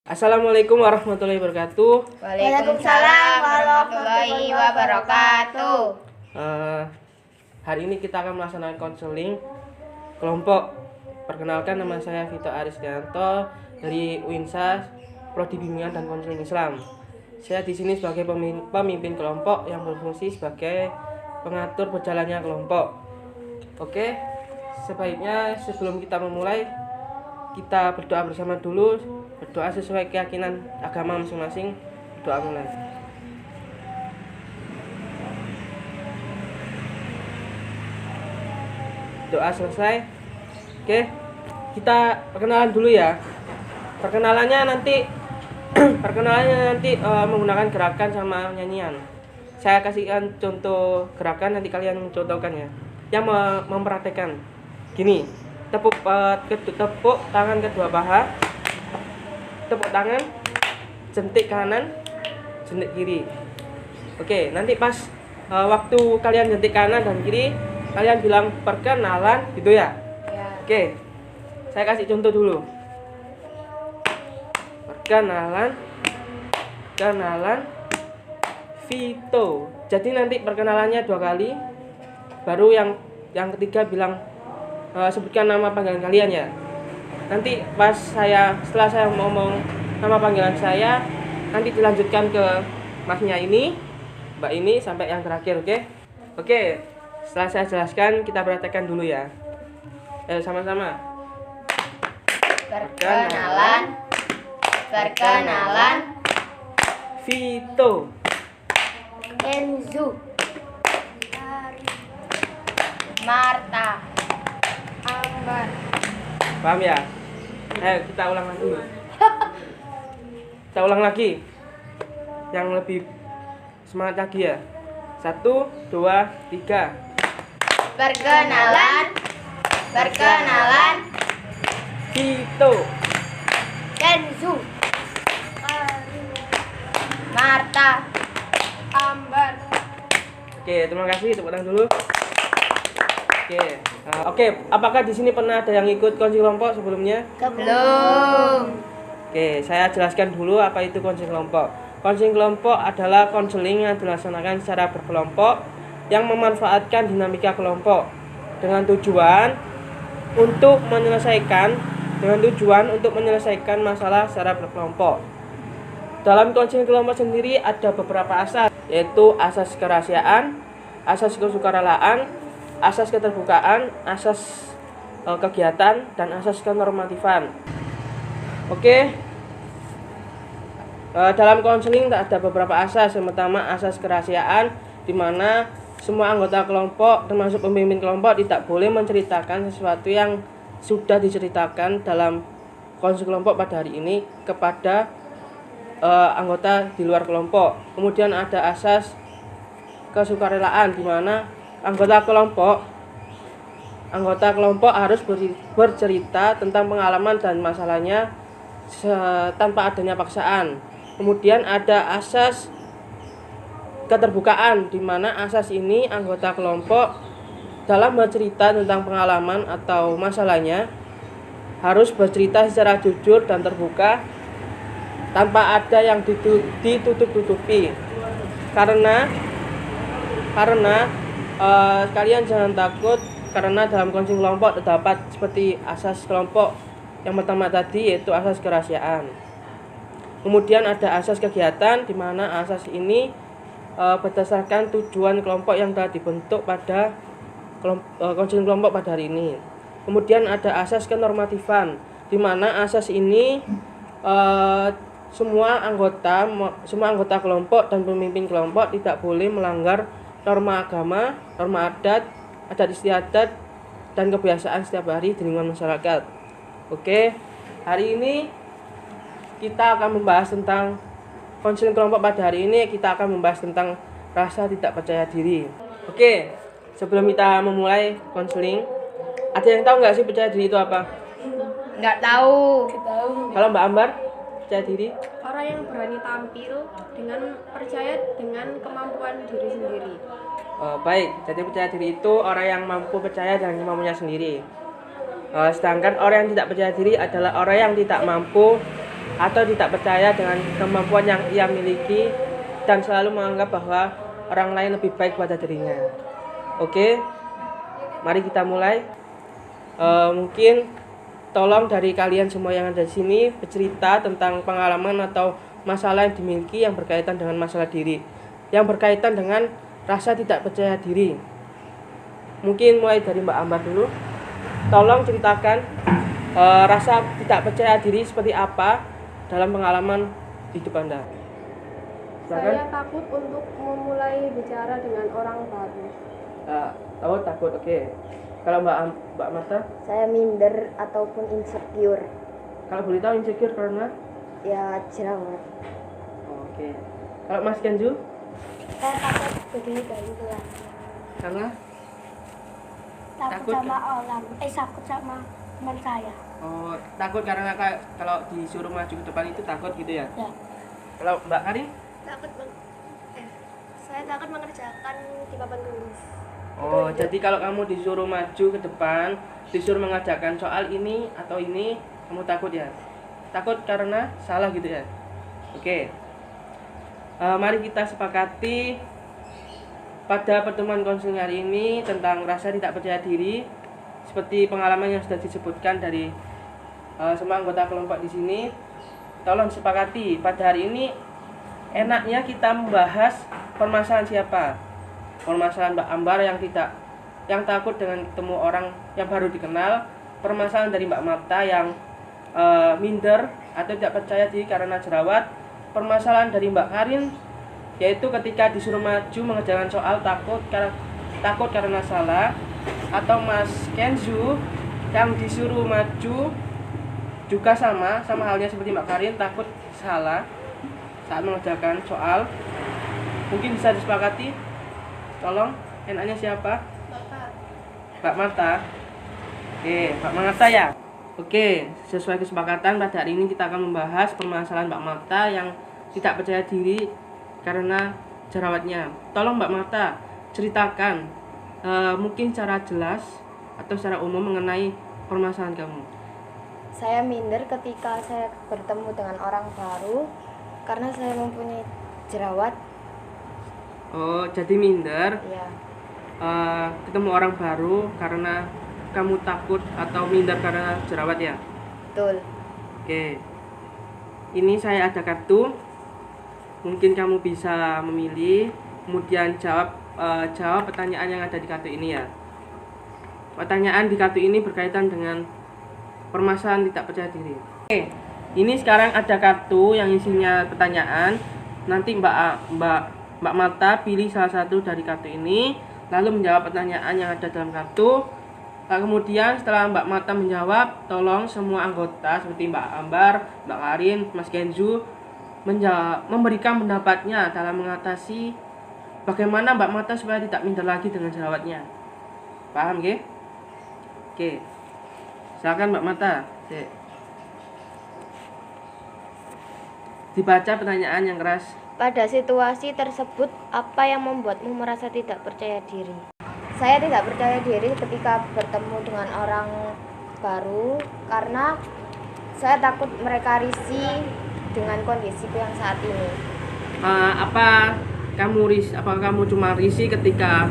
Assalamualaikum warahmatullahi wabarakatuh. Waalaikumsalam warahmatullahi wabarakatuh. Hari ini kita akan melaksanakan konseling kelompok. Perkenalkan, nama saya Vito Arisdianto dari UINSA, Prodi Bimbingan dan Konseling Islam. Saya di sini sebagai pemimpin kelompok yang berfungsi sebagai pengatur berjalannya kelompok. Oke, sebaiknya sebelum kita memulai, kita berdoa bersama dulu. Berdoa sesuai keyakinan agama masing-masing. Doa mulai. Doa selesai. Oke, kita perkenalan dulu ya. Perkenalannya nanti menggunakan gerakan sama nyanyian. Saya kasihkan contoh gerakan, nanti kalian mencontohkan ya. Yang mempraktekkan. Gini, tepuk tangan kedua paha, tepuk tangan, jentik kanan, jentik kiri. Oke, nanti pas waktu kalian jentik kanan dan kiri, kalian bilang perkenalan gitu ya. Oke, saya kasih contoh dulu. Perkenalan, Vito. Jadi nanti perkenalannya 2 kali, baru yang ketiga bilang sebutkan nama panggilan kalian ya. Nanti setelah saya ngomong nama panggilan saya, nanti dilanjutkan ke masnya ini, mbak ini, sampai yang terakhir. Oke, setelah saya jelaskan, kita praktekkan dulu ya. Sama-sama. Perkenalan, Vito, Enzo, Marta, Ambar. paham ya? Kita ulang lagi dulu. Kita ulang lagi, yang lebih semangat lagi ya. 1, 2, 3. Perkenalan, Vito, Enzo, Marta, Ambar. Oke, terima kasih. Tepuk tangan dulu. Oke, apakah di sini pernah ada yang ikut konseling kelompok sebelumnya? Belum. Oke, saya jelaskan dulu apa itu konseling kelompok. Konseling kelompok adalah konseling yang dilaksanakan secara berkelompok yang memanfaatkan dinamika kelompok dengan tujuan untuk menyelesaikan masalah secara berkelompok. Dalam konseling kelompok sendiri ada beberapa asas, yaitu asas kerahasiaan, asas kesukarelaan, asas keterbukaan, asas kegiatan, dan asas kenormatifan. Oke, dalam konseling ada beberapa asas. Yang pertama, asas kerahasiaan, di mana semua anggota kelompok termasuk pemimpin kelompok tidak boleh menceritakan sesuatu yang sudah diceritakan dalam konseling kelompok pada hari ini kepada anggota di luar kelompok. Kemudian ada asas kesukarelaan, di mana anggota kelompok harus bercerita tentang pengalaman dan masalahnya tanpa adanya paksaan. Kemudian ada asas keterbukaan, di mana asas ini anggota kelompok dalam bercerita tentang pengalaman atau masalahnya harus bercerita secara jujur dan terbuka tanpa ada yang ditutup-tutupi. Karena kalian jangan takut, karena dalam konseling kelompok terdapat seperti asas kelompok yang pertama tadi, yaitu asas kerahasiaan. Kemudian ada asas kegiatan, di mana asas ini berdasarkan tujuan kelompok yang telah dibentuk pada konseling kelompok pada hari ini. Kemudian ada asas kenormatifan, di mana asas ini semua anggota kelompok dan pemimpin kelompok tidak boleh melanggar norma agama, norma adat istiadat, dan kebiasaan setiap hari di lingkungan masyarakat. Oke, hari ini kita akan membahas tentang konseling kelompok. Pada hari ini kita akan membahas tentang rasa tidak percaya diri. Oke, sebelum kita memulai konseling, ada yang tahu nggak sih percaya diri itu apa? Nggak tahu. Kalau Mbak Ambar, percaya diri? Orang yang berani tampil dengan percaya dengan kemampuan diri sendiri. Baik, jadi percaya diri itu orang yang mampu percaya dengan kemampuannya sendiri. Sedangkan orang yang tidak percaya diri adalah orang yang tidak mampu atau tidak percaya dengan kemampuan yang ia miliki dan selalu menganggap bahwa orang lain lebih baik pada dirinya. Oke, mari kita mulai. Mungkin tolong dari kalian semua yang ada di sini bercerita tentang pengalaman atau masalah yang dimiliki yang berkaitan dengan masalah diri, yang berkaitan dengan rasa tidak percaya diri. Mungkin mulai dari Mbak Ambar dulu. Tolong ceritakan rasa tidak percaya diri seperti apa dalam pengalaman hidup Anda. Saya takut untuk memulai bicara dengan orang baru. Takut, oke. Kalau Mbak Marta? Saya minder ataupun insecure. Kalau boleh tahu insecure karena? Ya, jerawat. Oke. Kalau Mas Kenju? Saya takut berdiri dari kelas. Karena? Takut Takut sama orang. Takut sama teman saya. Oh, takut karena kalau disuruh maju ke depan itu takut gitu ya? Ya. Kalau Mbak Karin? Saya takut mengerjakan di papan tulis. Oh, jadi kalau kamu disuruh maju ke depan, disuruh mengerjakan soal ini atau ini, kamu takut ya? Takut karena salah gitu ya? Oke. Mari kita sepakati pada pertemuan konseling hari ini tentang rasa tidak percaya diri, seperti pengalaman yang sudah disebutkan dari semua anggota kelompok di sini. Tolong sepakati pada hari ini enaknya kita membahas permasalahan siapa? Permasalahan Mbak Ambar yang takut dengan ketemu orang yang baru dikenal, permasalahan dari Mbak Marta yang minder atau tidak percaya diri karena jerawat, permasalahan dari Mbak Karin yaitu ketika disuruh maju mengerjakan soal takut karena salah, atau Mas Kenzu yang disuruh maju juga sama halnya seperti Mbak Karin, takut salah saat mengerjakan soal. Mungkin bisa disepakati. Tolong, enaknya siapa? Mbak Marta. Oke, Mbak Marta ya. Oke, sesuai kesepakatan pada hari ini kita akan membahas permasalahan Mbak Marta yang tidak percaya diri karena jerawatnya. Tolong Mbak Marta ceritakan mungkin secara jelas atau secara umum mengenai permasalahan kamu. Saya minder ketika saya bertemu dengan orang baru karena saya mempunyai jerawat. Oh, jadi minder Ya, ketemu orang baru karena kamu takut atau minder karena jerawat ya? betul. Oke. Ini saya ada kartu. Mungkin kamu bisa memilih, kemudian jawab pertanyaan yang ada di kartu ini ya. Pertanyaan di kartu ini berkaitan dengan permasalahan tidak percaya diri. Oke. Ini sekarang ada kartu yang isinya pertanyaan. Nanti Mbak Marta pilih salah satu dari kartu ini, lalu menjawab pertanyaan yang ada dalam kartu. Kemudian setelah Mbak Marta menjawab, tolong semua anggota seperti Mbak Ambar, Mbak Karin, Mas Kenzu memberikan pendapatnya dalam mengatasi bagaimana Mbak Marta supaya tidak minder lagi dengan jerawatnya. Paham nggih? Oke. Silakan Mbak Marta. Dibaca pertanyaan yang keras. Pada situasi tersebut, apa yang membuatmu merasa tidak percaya diri? Saya tidak percaya diri ketika bertemu dengan orang baru karena saya takut mereka risih dengan kondisiku yang saat ini. Apakah kamu cuma risih ketika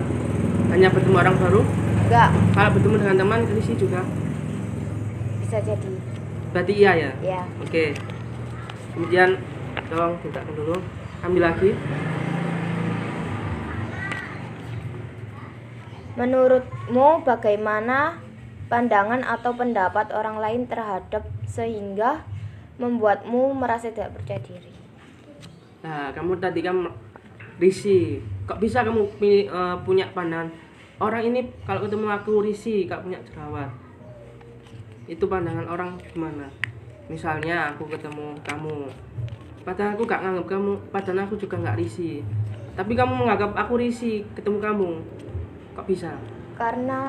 hanya bertemu orang baru? Enggak, Kalau bertemu dengan teman risih juga? bisa jadi. Berarti iya ya? Ya, Oke. Kemudian tolong letakkan dulu. Ambil lagi. menurutmu bagaimana pandangan atau pendapat orang lain terhadap sehingga membuatmu merasa tidak percaya diri? Nah, kamu tadi kan risih. Kok bisa kamu punya pandangan orang ini kalau ketemu aku risih, kak punya jerawat? Itu pandangan orang gimana? Misalnya aku ketemu kamu, padahal aku gak nganggap kamu, padahal aku juga gak risih, tapi kamu menganggap aku risih ketemu kamu. Kok bisa? Karena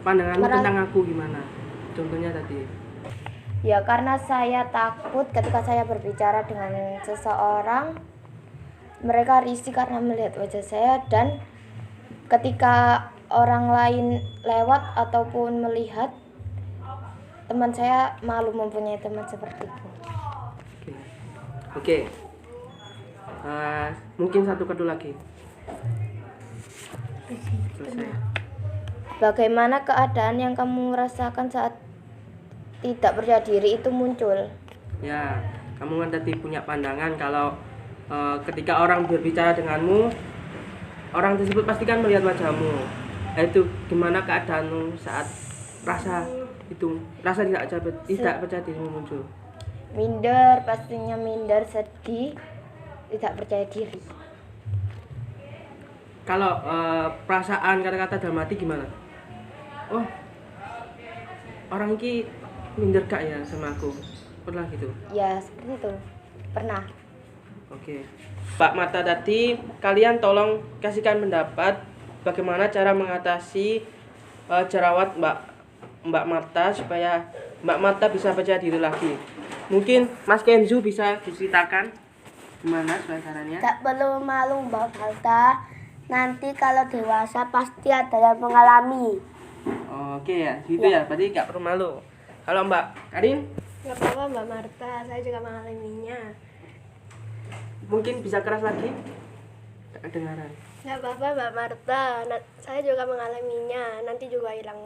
Pandanganmu tentang aku gimana? Contohnya tadi. ya karena saya takut ketika saya berbicara dengan seseorang mereka risih karena melihat wajah saya, dan ketika orang lain lewat ataupun melihat teman saya malu mempunyai teman seperti itu. Oke. Mungkin satu kedua lagi. Selesai. Bagaimana keadaan yang kamu rasakan saat tidak percaya diri itu muncul? Ya, kamu kan tadi punya pandangan kalau ketika orang berbicara denganmu, orang tersebut pasti kan melihat wajahmu. Itu gimana keadaanmu saat rasa tidak percaya dirimu muncul? Minder, pastinya minder, sedih, tidak percaya diri. Kalau perasaan kata-kata dalam hati gimana? Oh, orang ini minder gak ya sama aku? Pernah gitu? Ya seperti itu, pernah. Oke. Mbak Marta tadi, kalian tolong kasihkan pendapat bagaimana cara mengatasi jerawat Mbak Marta supaya Mbak Marta bisa percaya diri lagi. Mungkin Mas Kenzo bisa diceritakan gimana caranya? Tak perlu malu Mbak Marta. Nanti kalau dewasa pasti ada yang mengalami. Oke ya, gitu ya. Berarti nggak perlu malu. Kalau Mbak Karin, Nggak apa-apa Mbak Marta, saya juga mengalaminya. mungkin bisa keras lagi. Kedengaran. Nggak apa-apa Mbak Marta, saya juga mengalaminya, nanti juga hilang.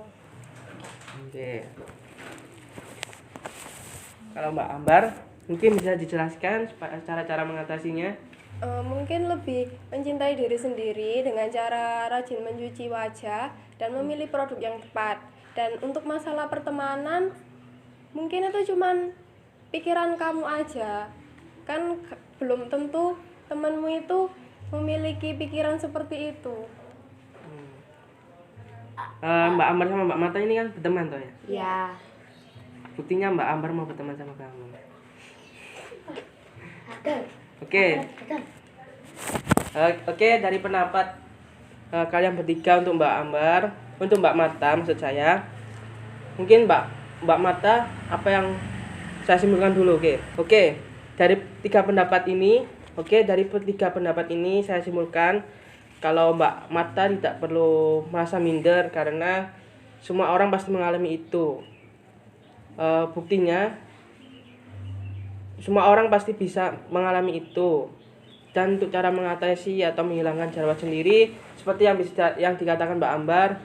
Oke. Kalau Mbak Ambar, mungkin bisa dijelaskan cara-cara mengatasinya. Mungkin lebih mencintai diri sendiri dengan cara rajin mencuci wajah dan memilih produk yang tepat. Dan untuk masalah pertemanan, mungkin itu cuman pikiran kamu aja. Kan belum tentu temanmu itu memiliki pikiran seperti itu. Mbak Ambar sama Mbak Marta ini kan berteman toh ya? Ya, Buktinya Mbak Ambar mau berteman sama kamu. Oke. Oke, dari pendapat kalian bertiga untuk Mbak Ambar, untuk Mbak Marta maksud saya. Mungkin Mbak Marta apa yang saya simpulkan dulu, oke. Dari tiga pendapat ini saya simpulkan kalau Mbak Marta tidak perlu merasa minder karena semua orang pasti mengalami itu. Buktinya semua orang pasti bisa mengalami itu. Dan untuk cara mengatasi atau menghilangkan jerawat sendiri, seperti yang dikatakan Mbak Ambar,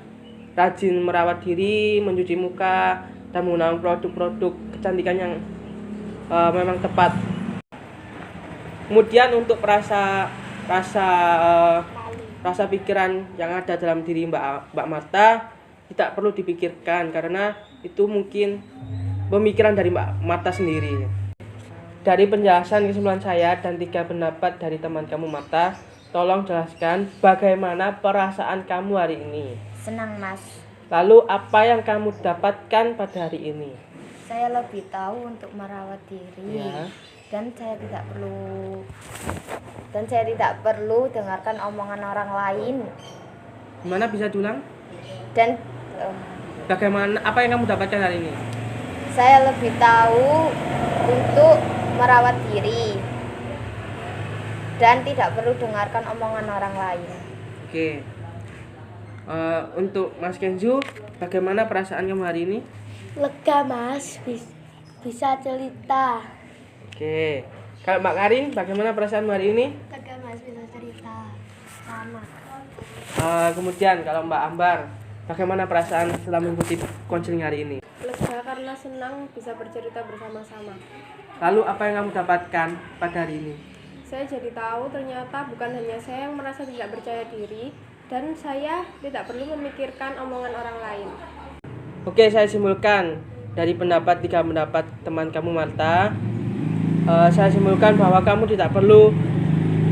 rajin merawat diri, mencuci muka, dan menggunakan produk-produk kecantikan yang memang tepat. Kemudian untuk rasa pikiran yang ada dalam diri Mbak Marta tidak perlu dipikirkan karena itu mungkin pemikiran dari Mbak Marta sendiri. Dari penjelasan kesimpulan saya dan tiga pendapat dari teman kamu Marta, tolong jelaskan bagaimana perasaan kamu hari ini. senang Mas. Lalu apa yang kamu dapatkan pada hari ini? Saya lebih tahu untuk merawat diri. Ya. Dan saya tidak perlu dengarkan omongan orang lain. Gimana bisa diulang? Dan Bagaimana apa yang kamu dapatkan hari ini? saya lebih tahu untuk merawat diri dan tidak perlu dengarkan omongan orang lain. Oke. Untuk Mas Kenzo, bagaimana perasaan kamu hari ini? Lega Mas, bisa cerita. Oke. Kalau Mbak Karin, bagaimana perasaanmu hari ini? Lega Mas, bisa cerita. Sama. Kemudian kalau Mbak Ambar, bagaimana perasaan setelah mengikuti konseling hari ini? Lega karena senang bisa bercerita bersama-sama. Lalu apa yang kamu dapatkan pada hari ini? Saya jadi tahu ternyata bukan hanya saya yang merasa tidak percaya diri, dan saya tidak perlu memikirkan omongan orang lain. Oke, saya simpulkan dari tiga pendapat teman kamu Marta. Saya simpulkan bahwa kamu tidak perlu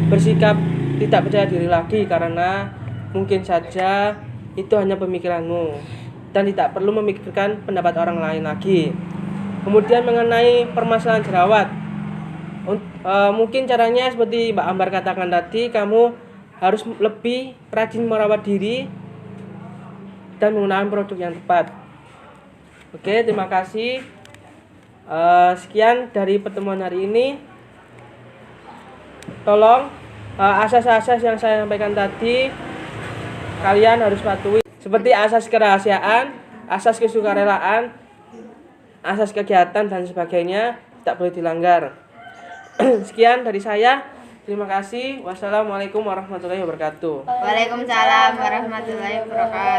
bersikap tidak percaya diri lagi karena mungkin saja itu hanya pemikiranmu dan tidak perlu memikirkan pendapat orang lain lagi. Kemudian mengenai permasalahan jerawat, mungkin caranya seperti Mbak Ambar katakan tadi, kamu harus lebih rajin merawat diri dan menggunakan produk yang tepat. Oke, terima kasih. Sekian dari pertemuan hari ini. Tolong asas-asas yang saya sampaikan tadi kalian harus patuhi, seperti asas kerahasiaan, asas kesukarelaan, asas kegiatan dan sebagainya tidak boleh dilanggar. Sekian dari saya. Terima kasih. Wassalamualaikum warahmatullahi wabarakatuh. Waalaikumsalam warahmatullahi wabarakatuh.